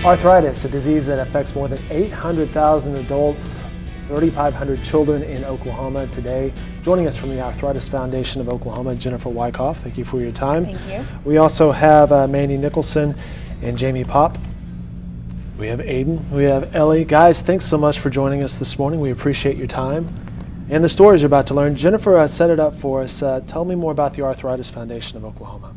Arthritis, a disease that affects more than 800,000 adults, 3,500 children in Oklahoma today. Joining us from the Arthritis Foundation of Oklahoma, Jennifer Wyckoff. Thank you for your time. Thank you. We also have Mandie Nicholson and Jaime Popp. We have Aiden. We have Ellie. Guys, thanks so much for joining us this morning. We appreciate your time and the stories you're about to learn. Jennifer set it up for us. Tell me more about the Arthritis Foundation of Oklahoma.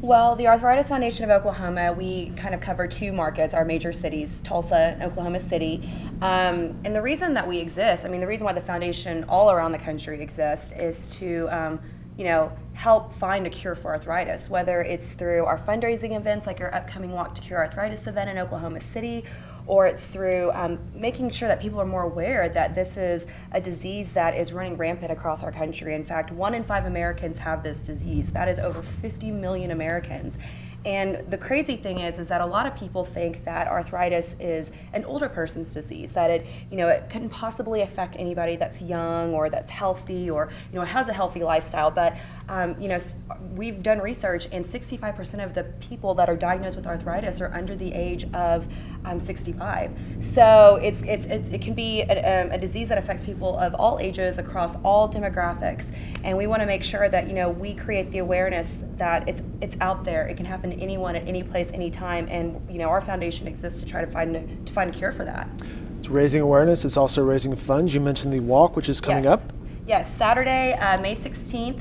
Well, the Arthritis Foundation of Oklahoma, we kind of cover two markets, our major cities, Tulsa and Oklahoma City. And the reason that we exist, the reason why the foundation all around the country exists is to, help find a cure for arthritis, whether it's through our fundraising events like our upcoming Walk to Cure Arthritis event in Oklahoma City, or it's through making sure that people are more aware that this is a disease that is running rampant across our country. In fact, 1 in 5 Americans have this disease. That is over 50 million Americans. And the crazy thing is that a lot of people think that arthritis is an older person's disease, that it couldn't possibly affect anybody that's young or that's healthy or, has a healthy lifestyle. But, we've done research, and 65% of the people that are diagnosed with arthritis are under the age of 65. So it can be a disease that affects people of all ages across all demographics. And we want to make sure that, we create the awareness that it's out there. It can happen to anyone at any place, anytime. And, our foundation exists to try to find a cure for that. It's raising awareness. It's also raising funds. You mentioned the walk, which is coming up. Yes, Saturday, May 16th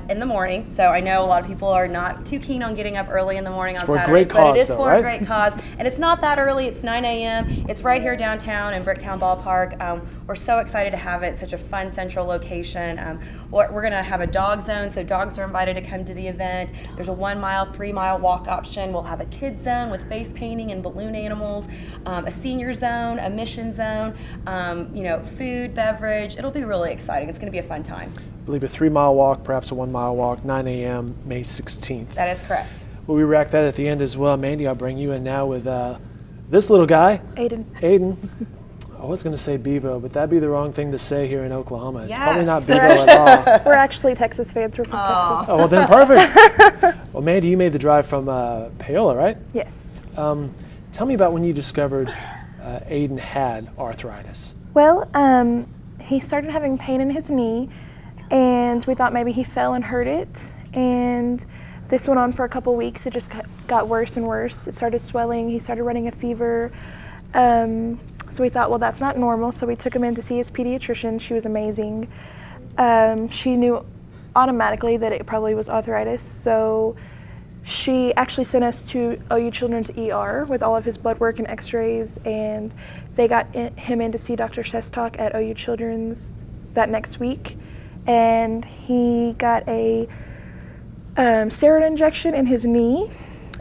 in the morning. So I know a lot of people are not too keen on getting up early in the morning on Saturday. It's for a great cause, but it is though, for right? a great cause. And it's not that early. It's 9 a.m. It's right here downtown in Bricktown Ballpark. We're so excited to have it. Such a fun central location. We're going to have a dog zone, so dogs are invited to come to the event. There's a 1 mile, 3 mile walk option. We'll have a kids zone with face painting and balloon animals, a senior zone, a mission zone, food, beverage. It'll be really exciting. It's going to be a fun time. I believe a 3 mile walk, perhaps a 1 mile walk, 9 a.m., May 16th. That is correct. Well, we rack that at the end as well. Mandie, I'll bring you in now with this little guy. Aiden. I was going to say Bevo, but that'd be the wrong thing to say here in Oklahoma. It's probably not Bevo at all. We're actually Texas fans. We're from Texas. Oh, well then perfect. Well, Mandie, you made the drive from Paola, right? Yes. Tell me about when you discovered Aiden had arthritis. Well, he started having pain in his knee, and we thought maybe he fell and hurt it. And this went on for a couple weeks. It just got worse and worse. It started swelling. He started running a fever. So we thought, well, that's not normal. So we took him in to see his pediatrician. She was amazing. She knew automatically that it probably was arthritis. So she actually sent us to OU Children's ER with all of his blood work and x-rays. And they got him in to see Dr. Shestok at OU Children's that next week. And he got a steroid injection in his knee,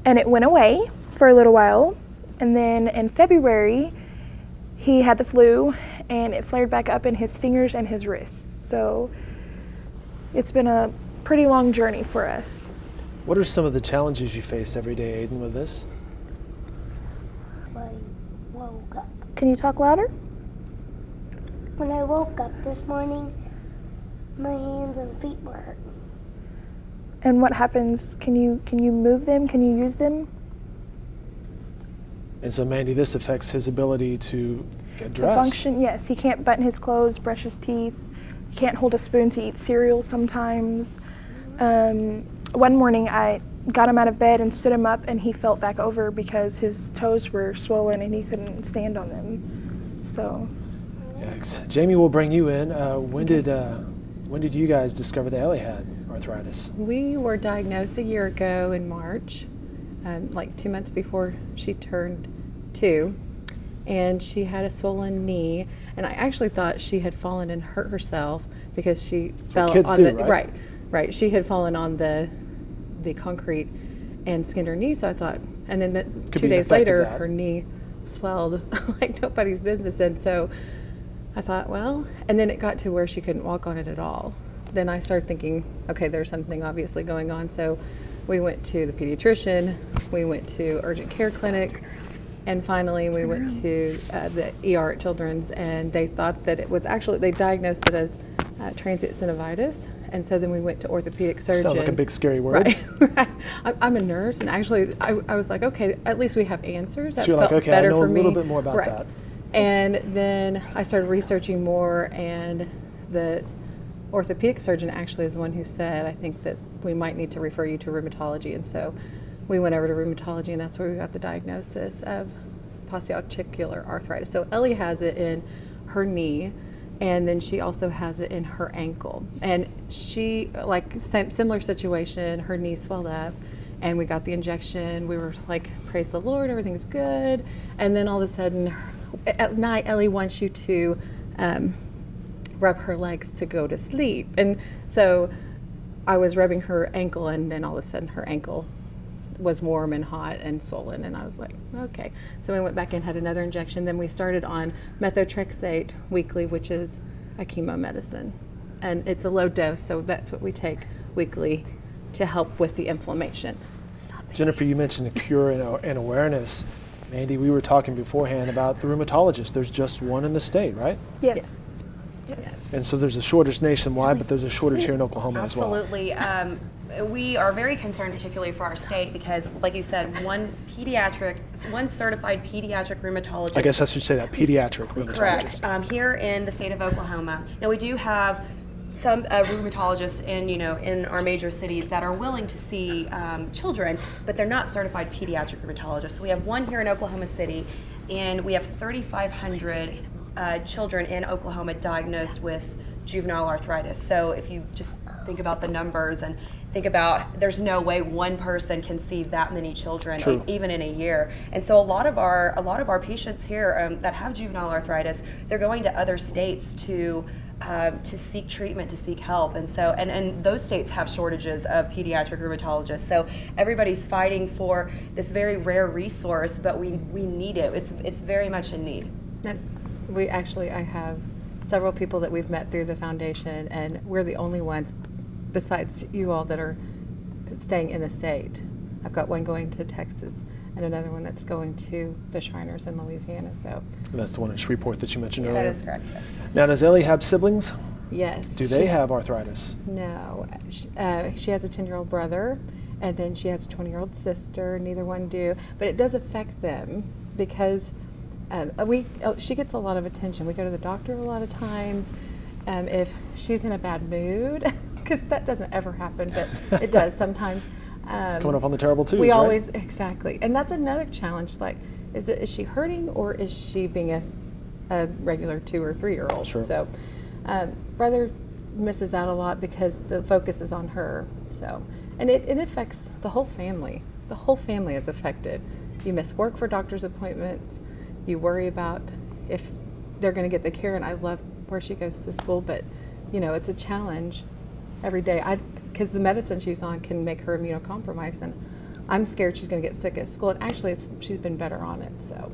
and it went away for a little while. And then in February, he had the flu, and it flared back up in his fingers and his wrists. So it's been a pretty long journey for us. What are some of the challenges you face every day, Aiden, with this? When I woke up. Can you talk louder? When I woke up this morning, my hands and feet were hurting. And what happens? Can you move them? Can you use them? And so, Mandie, this affects his ability to get To dressed. function, yes. He can't button his clothes, brush his teeth. He can't hold a spoon to eat cereal sometimes. One morning I got him out of bed and stood him up, and he felt back over because his toes were swollen and he couldn't stand on them. So. Yikes. Jaime, we'll bring you in. When did you guys discover that Ellie had arthritis? We were diagnosed a year ago in March, like 2 months before she turned 2, and she had a swollen knee. And I actually thought she had fallen and hurt herself because she fell on the right. She had fallen on the concrete and skinned her knee. So I thought, and then 2 days later, her knee swelled like nobody's business. And so I thought, well, and then it got to where she couldn't walk on it at all. Then I started thinking, okay, there's something obviously going on. So we went to the pediatrician, we went to urgent care clinic, and finally we went to the ER at Children's, and they thought that it was actually, they diagnosed it as transient synovitis, And so then we went to orthopedic surgeon. Sounds like a big scary word. Right, right. I'm a nurse, and actually I was like, okay, at least we have answers. So That you're like, felt okay, I better know for a little me. bit more about Right. that. And then I started researching more, and the orthopedic surgeon actually is the one who said, I think that we might need to refer you to rheumatology. And so we went over to rheumatology, and that's where we got the diagnosis of post-articular arthritis. So Ellie has it in her knee, and then she also has it in her ankle. And she, like, similar situation, her knee swelled up, and we got the injection. We were like, praise the Lord, everything's good. And then all of a sudden, at night, Ellie wants you to rub her legs to go to sleep. And so I was rubbing her ankle, and then all of a sudden her ankle was warm and hot and swollen, and I was like, okay. So we went back and had another injection. Then we started on methotrexate weekly, which is a chemo medicine. And it's a low dose, so that's what we take weekly to help with the inflammation. Jennifer, you mentioned a cure and awareness. Mandie, we were talking beforehand about the rheumatologist. There's just one in the state, right? Yes. And so there's a shortage nationwide, but there's a shortage here in Oklahoma as well. Absolutely. We are very concerned, particularly for our state, because, like you said, one certified pediatric rheumatologist. I guess I should say that, pediatric rheumatologist. Correct. Here in the state of Oklahoma. Now, we do have some rheumatologists in our major cities that are willing to see children, but they're not certified pediatric rheumatologists. So we have one here in Oklahoma City, and we have 3,500 children in Oklahoma diagnosed with juvenile arthritis. So if you just think about the numbers and think about, there's no way one person can see that many children, even in a year. And so a lot of our patients here that have juvenile arthritis, they're going to other states to seek treatment, to seek help. And so, and those states have shortages of pediatric rheumatologists. So everybody's fighting for this very rare resource, but we need it. It's very much in need. I have several people that we've met through the foundation, and we're the only ones besides you all that are staying in the state. I've got one going to Texas and another one that's going to the Shriners in Louisiana. So And that's the one in Shreveport that you mentioned earlier. That is correct, yes. Now, does Ellie have siblings? yes. Do they have arthritis? No. She has a 10-year-old brother, and then she has a 20-year-old sister. Neither one do. But it does affect them because she gets a lot of attention. We go to the doctor a lot of times. If she's in a bad mood, because that doesn't ever happen, but it does sometimes. It's coming up on the terrible twos, We right? always, exactly. And that's another challenge. Like, is she hurting, or is she being a regular 2 or 3-year-old? Sure. So brother misses out a lot because the focus is on her. So, and it affects the whole family. The whole family is affected. You miss work for doctor's appointments. You worry about if they're going to get the care. And I love where she goes to school, but it's a challenge every day. Because the medicine she's on can make her immunocompromised, and I'm scared she's going to get sick at school. And actually, she's been better on it. So.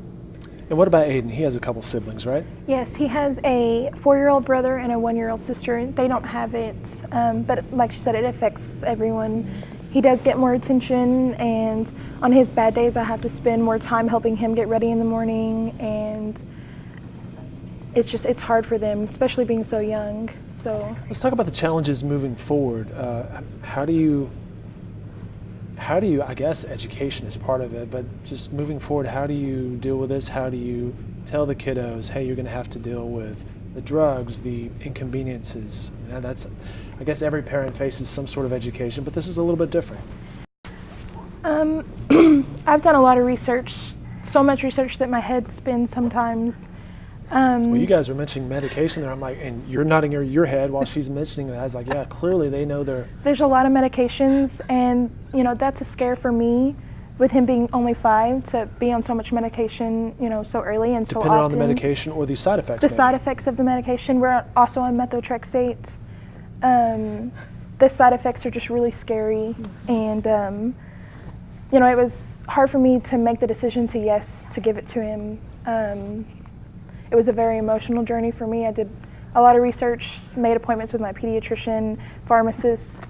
And what about Aiden? He has a couple siblings, right? Yes, he has a 4-year-old brother and a 1-year-old sister. They don't have it, but like she said, it affects everyone. He does get more attention, and on his bad days, I have to spend more time helping him get ready in the morning, and it's hard for them, especially being so young. So Let's talk about the challenges moving forward. How do you, I guess education is part of it, but just moving forward, how do you deal with this? How do you tell the kiddos, hey, you're going to have to deal with the drugs, the inconveniences? That's, I guess every parent faces some sort of education, but this is a little bit different. I've done a lot of research, so much research that my head spins sometimes. Well, you guys are mentioning medication there. I'm like, and you're nodding your head while she's mentioning that. I was like, yeah, clearly they know There's a lot of medications, and that's a scare for me, with him being only 5, to be on so much medication, so early and so often. depending on the medication or the side effects. The side effects of the medication. We're also on methotrexate. The side effects are just really scary, and it was hard for me to make the decision to give it to him. It was a very emotional journey for me. I did a lot of research, made appointments with my pediatrician, pharmacist,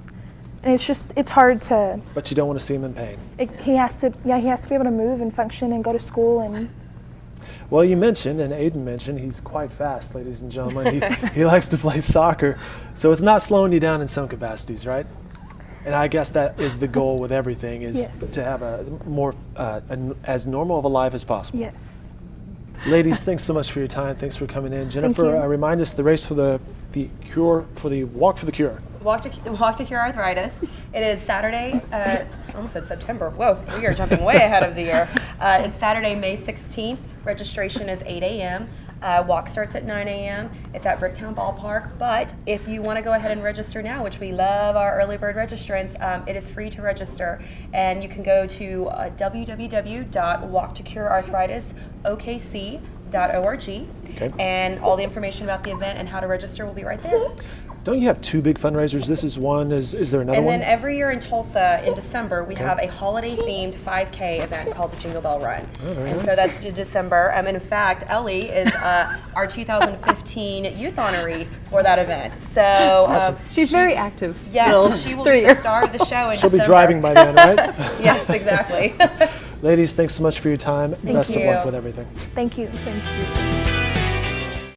and it's hard to. But you don't want to see him in pain. He has to be able to move and function and go to school. And Well, you mentioned, and Aiden mentioned, he's quite fast, ladies and gentlemen. He likes to play soccer. So it's not slowing you down in some capacities, right? And I guess that is the goal with everything, is Yes. to have a more, as normal of a life as possible. Yes. Ladies, thanks so much for your time. Thanks for coming in. Jennifer, you. Remind us the race for the Cure, for the Walk for the Cure. Walk to Cure Arthritis. It is Saturday, I almost said September. Whoa, we are jumping way ahead of the year. It's Saturday, May 16th. Registration is 8 a.m. Walk starts at 9 a.m. It's at Bricktown Ballpark. But if you want to go ahead and register now, which we love our early bird registrants, it is free to register. And you can go to www.walktocurearthritisokc.org. Okay. And all the information about the event and how to register will be right there. Don't you have two big fundraisers? This is one. Is there another And one? then every year in Tulsa in December, we have a holiday-themed 5K event called the Jingle Bell Run. Oh, very and nice. so that's in December. In fact, Ellie is our 2015 youth honoree for that event. So She's very active. yes, little she will 3 be the star of the show in She'll be December. driving by then, right? Yes, exactly. Ladies, thanks so much for your time. Best of you. luck with everything. Thank you. Thank you.